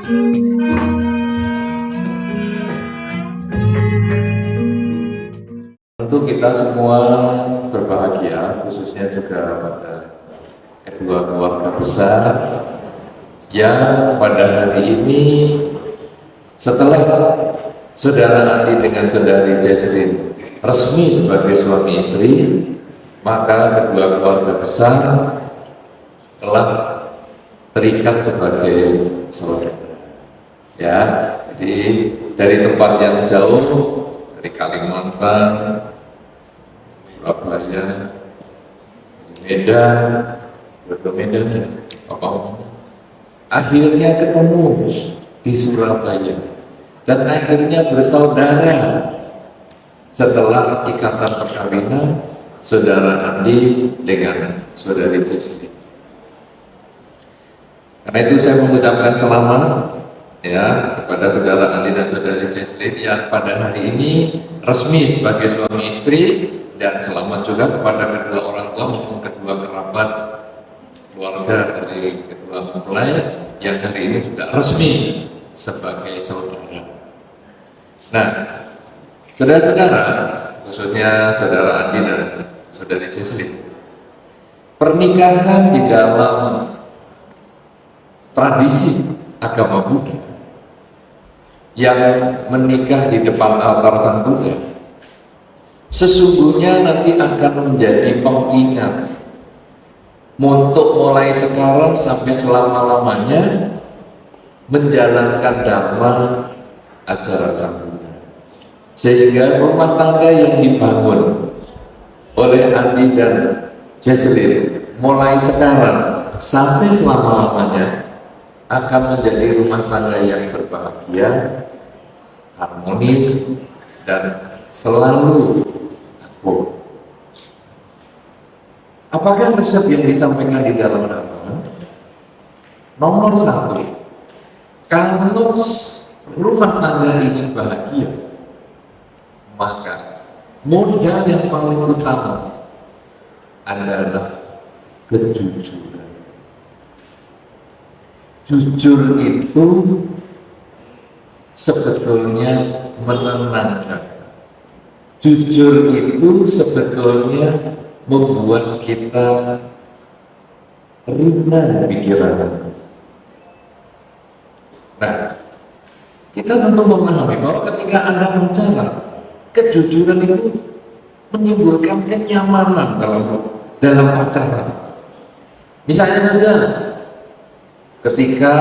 Tentu kita semua berbahagia, khususnya juga pada kedua keluarga besar yang pada hari ini setelah saudara Andi dengan saudari Jesslyn resmi sebagai suami istri, maka kedua keluarga besar telah terikat sebagai saudara. Ya, jadi dari tempat yang jauh, dari Kalimantan, Surabaya, Medan, Medan, akhirnya ketemu di Surabaya dan akhirnya bersaudara setelah ikatan perkawinan saudara Andi dengan saudari Jesslyn. Karena itu saya mengucapkan selamat ya kepada saudara Andi dan saudari Jesslyn yang pada hari ini resmi sebagai suami istri, dan selamat juga kepada kedua orang tua maupun kedua kerabat keluarga dari kedua mempelai yang hari ini juga resmi sebagai saudara. Nah, saudara-saudara, khususnya saudara Andi dan saudari Jesslyn, pernikahan di dalam tradisi agama Buddha yang menikah di depan altar Sang Buddha sesungguhnya nanti akan menjadi pengingat untuk mulai sekarang sampai selama-lamanya menjalankan dharma ajaran Sang Buddha, sehingga rumah tangga yang dibangun oleh Andi dan Jesslyn mulai sekarang sampai selama-lamanya akan menjadi rumah tangga yang berbahagia, harmonis, dan selalu akur. Apakah resep yang disampaikan di dalam dharma? Nomor satu, kalau rumah tangga ini bahagia, maka modal yang paling utama adalah kejujuran. Jujur itu sebetulnya menenangkan. Jujur itu sebetulnya membuat kita ringan pikiran. Nah, kita tentu memahami bahwa ketika Anda pacaran, kejujuran itu menimbulkan kenyamanan dalam pacaran. Misalnya saja, ketika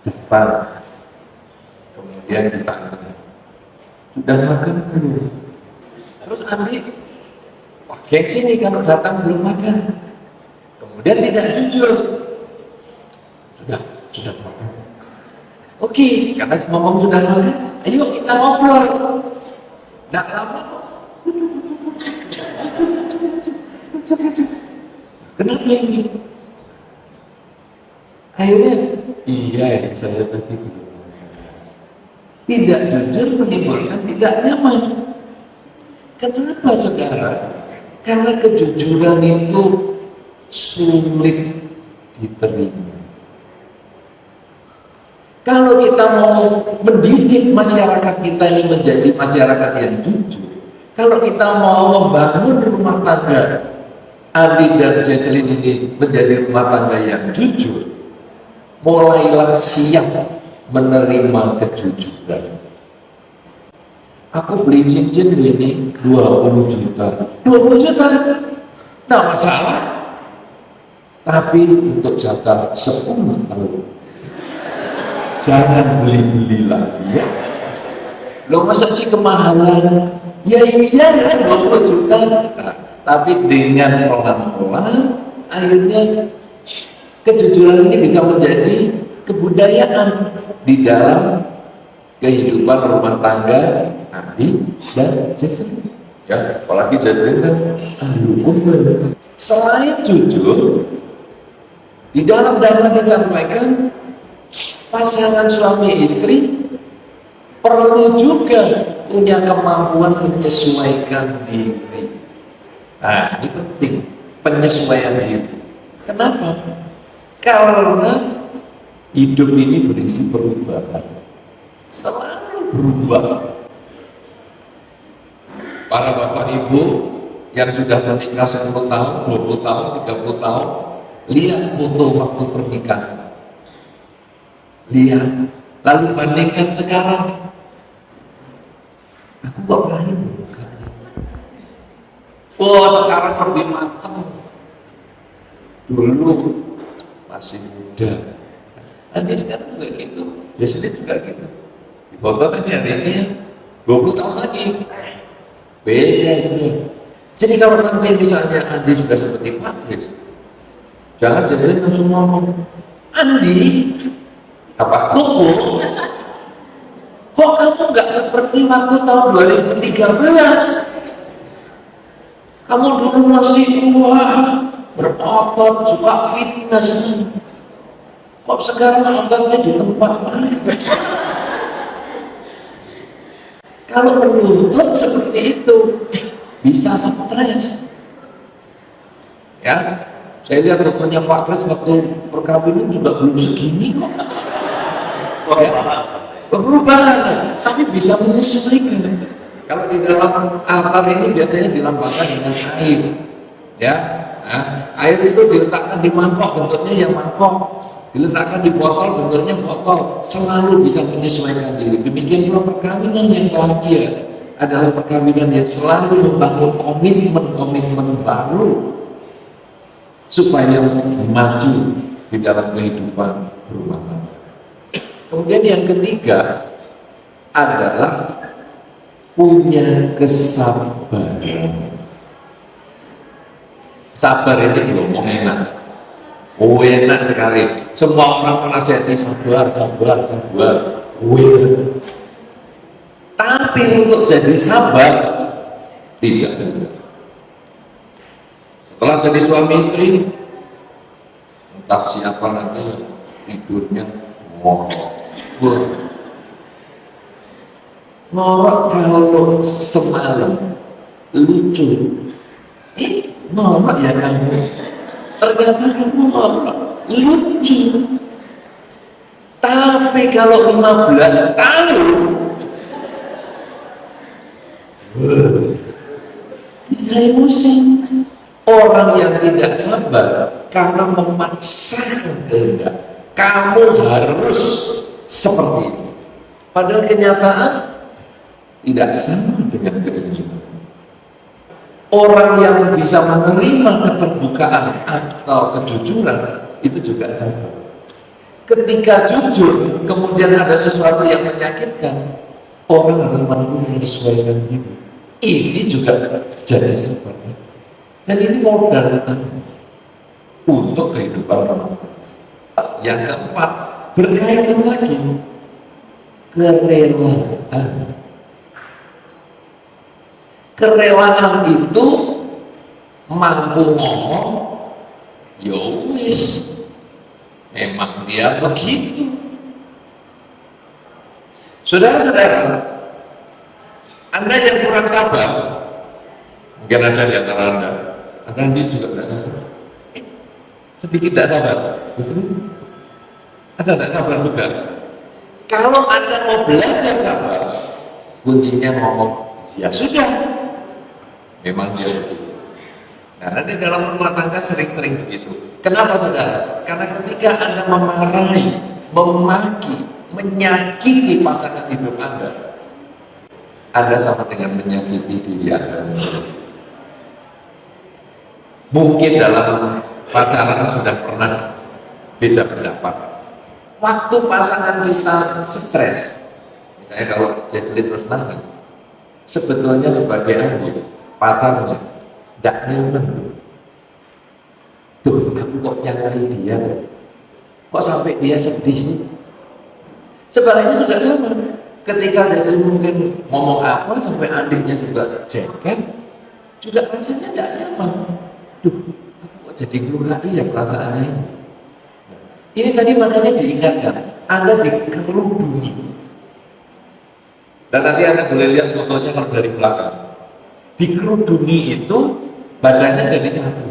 depan, kemudian ditanya, sudah makan belum? Terus Andi, wah gengsi nih kalau datang belum makan. Kemudian tidak jujur, sudah makan. Oke, karena ngomong sudah makan, ayo kita ngobrol. Nggak lama kok. Kenapa ini? Akhirnya, iya saya pasti belum. Tidak jujur menimbulkan tidak nyaman. Kenapa saudara? Karena kejujuran itu sulit diterima. Kalau kita mau mendidik masyarakat kita ini menjadi masyarakat yang jujur, kalau kita mau membangun rumah tangga Andi dan Jesslyn ini menjadi rumah tangga yang jujur, mulailah siap menerima kejujuran. Aku beli cincin ini 20 juta. 20 juta? Nggak masalah. Tapi untuk jatah 10 tahun. Jangan beli-beli lagi ya. Loh masa sih kemahalan? Ya iya 20 juta. Nah, tapi dengan pelan-pelan akhirnya kejujuran ini bisa menjadi kebudayaan di dalam kehidupan rumah tangga Andi dan Jesslyn. Ya, apalagi Jesslyn kan ahli hukum. Selain jujur, di dalam dharma disampaikan pasangan suami istri perlu juga punya kemampuan menyesuaikan diri. Nah, ini penting, penyesuaian diri. Kenapa? Karena hidup ini berisi perubahan, selalu berubah. Para bapak ibu yang sudah menikah 10 tahun, 20 tahun, 30 tahun, lihat foto waktu pernikahan. Lihat, lalu bandingkan sekarang. Aku gak berani. Oh, sekarang lebih matang. Dulu masih muda. Dia sekarang juga gitu. Biasanya juga gitu. Di foto kan hari ini 20 tahun lagi. Beda sebenarnya. Jadi kalau nanti misalnya Andi juga seperti Pak Kris, jangan Jesslyn langsung ngomong, Andi, apa kuku? Kok kamu nggak seperti waktu tahun 2013? Kamu dulu masih wah berotot, suka fitness. Kok sekarang ototnya di tempat mana? Kalau menuntut seperti itu, bisa stres. Ya, saya lihat fotonya Pak Kris waktu perkawinan juga belum segini kok. Ya, perubahan, tapi bisa menyesuaikan. Kalau di dalam altar ini biasanya dilambangkan dengan air, ya. Nah, air itu diletakkan di mangkok, bentuknya yang mangkok. Diletakkan di botol, bentuknya botol, selalu bisa menyesuaikan diri. Demikian pula perkawinan yang bahagia adalah perkawinan yang selalu membangun komitmen baru supaya maju di dalam kehidupan berumah tangga. Kemudian yang ketiga adalah punya kesabaran. Sabar ini diomong enak. Oh, enak sekali. Semua orang menasihati sabar. Tapi untuk jadi sabar tidak. Setelah jadi suami istri, entah siapa nanti tidurnya ngorok kalau semalam lucu. Ngorok ya kamu. Ternyata kamu lucu. Tapi kalau 15 tahun bisa emosi. Orang yang tidak sabar karena memaksakan kehendak, kamu harus seperti itu. Padahal kenyataan tidak sama dengan keinginan. Orang yang bisa menerima keterbukaan atau kejujuran itu juga sabar. Ketika jujur, kemudian ada sesuatu yang menyakitkan, orang harus mampu menyesuaikan diri. Ini juga jadi sabar. Dan ini modal untuk kehidupan rumah tangga. Yang keempat, berkaitan lagi kerelaan. Kerelaan itu mampu ngomong, ya wis, memang dia begitu. Saudara-saudara, Anda yang kurang sabar, mungkin ada di antara Anda juga tidak sabar. Sedikit tidak sabar, ada tidak sabar juga. Kalau Anda mau belajar sabar, kuncinya ngomong, ya sudah. Memang dia begitu. Karena di dalam rumah tangga sering-sering begitu. Kenapa saudara? Karena ketika Anda memarahi, memaki, menyakiti pasangan hidup Anda sama dengan menyakiti diri Anda sendiri. Mungkin dalam pacaran sudah pernah beda pendapat. Waktu pasangan kita stres, misalnya kalau dia terus nangis, sebetulnya sebagai adik, pacarnya tidak nyaman. Duh, aku kok nyari dia, kok sampai dia sedih. Sebaliknya juga sama. Ketika dia mungkin ngomong apa sampai adiknya juga jengkel, juga rasanya tidak nyaman. Duh, aku kok jadi kelurahi ya perasaannya. Ini tadi makanya diingatkan, Anda dikerudungi. Dan nanti Anda boleh lihat fotonya kalau dari belakang. Dikerudungi itu badannya jadi satu,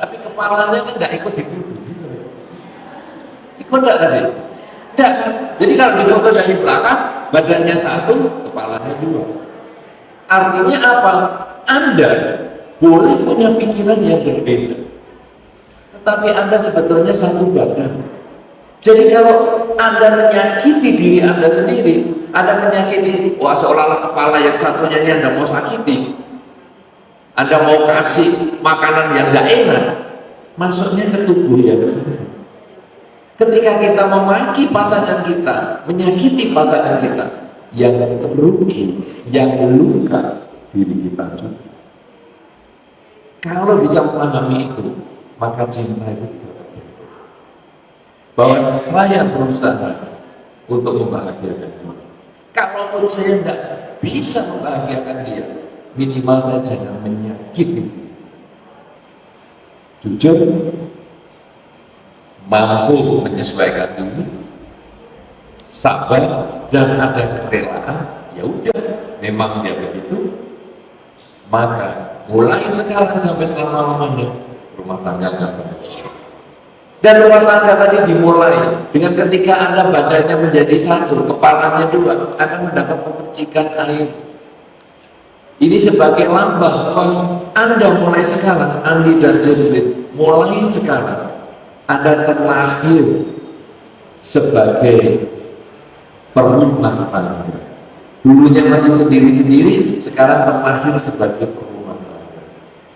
tapi kepalanya kan nggak ikut dikerudungi. Ikut enggak tadi? Enggak kan? Jadi kalau difoto dari belakang, badannya satu, kepalanya dua. Artinya apa? Anda boleh punya pikiran yang berbeda, tetapi Anda sebetulnya satu badan. Jadi kalau Anda menyakiti diri Anda sendiri, Anda menyakiti, wah seolah-olah kepala yang satunya ini Anda mau sakiti, Anda mau kasih makanan yang tidak enak, masuknya ke tubuh yang sendiri. Ketika kita memaki pasangan kita, menyakiti pasangan kita, yang rugi, yang luka diri kita juga. Kalau bisa memahami itu, maka cinta itu bisa terbentuk. Bahwa saya berusaha untuk membahagiakan dia. Kalau saya tidak bisa membahagiakan dia, minimal saya jangan menyakiti dia. Jujur, mampu menyesuaikan diri, sabar, dan ada kerelaan. Ya udah, memang dia begitu. Maka mulai sekarang sampai selama-lamanya rumah tangga nggak bahagia. Dan rumah tangga tadi dimulai dengan ketika Anda badannya menjadi satu, kepalanya dua, Anda mendapat pemercikan air. Ini sebagai lambang bahwa Anda mulai sekarang, Andi dan Jesslyn, mulai sekarang Anda terlahir sebagai perumah tangga. Dulunya masih sendiri-sendiri, sekarang terlahir sebagai perumah tangga.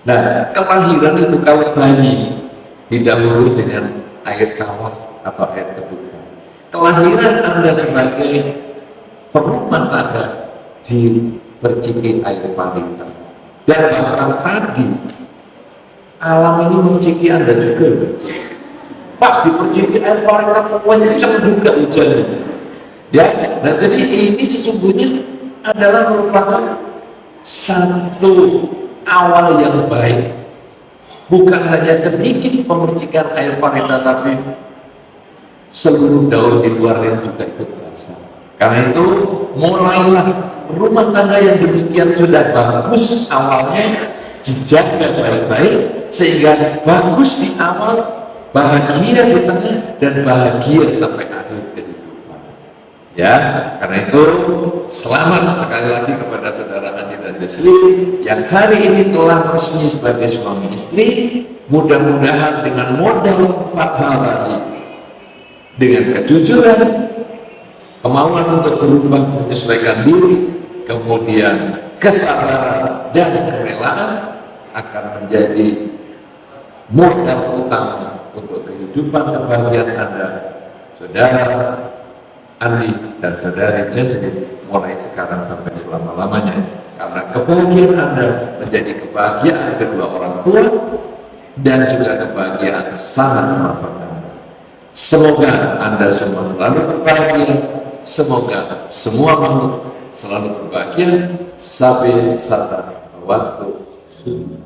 Nah, kelahiran itu kalau bayi didahului dengan air kawah atau air terbuka. Kelahiran Anda sebagai perumah tangga diperciki air parita. Dan bahkan tadi alam ini menciki Anda juga. Pas diperciki air parita, kencang juga hujannya. Ya, dan jadi ini sesungguhnya adalah merupakan satu awal yang baik. Bukan hanya sedikit pemercikan air parita, tapi seluruh daun di luarnya juga ikut basah. Karena itu mulailah rumah tangga yang demikian sudah bagus awalnya, jejaknya baik-baik, sehingga bagus di awal, bahagia di tengah, dan bahagia sampai akhir kehidupan. Ya, karena itu selamat sekali lagi kepada saudara Andi dan Jesslyn yang hari ini telah resmi sebagai suami istri. Mudah-mudahan dengan modal 4 hal tadi, dengan kejujuran, kemauan untuk berubah menyesuaikan diri, kemudian kesabaran dan kerelaan, akan menjadi modal utama untuk kehidupan kebahagiaan Anda, saudara Andi dan saudari Jesslyn, mulai sekarang sampai selama-lamanya. Karena kebahagiaan Anda menjadi kebahagiaan kedua orang tua dan juga kebahagiaan sanak mara. Semoga Anda semua selalu berbahagia. Semoga semua makhluk selalu berbahagia sampai saat waktu sudah.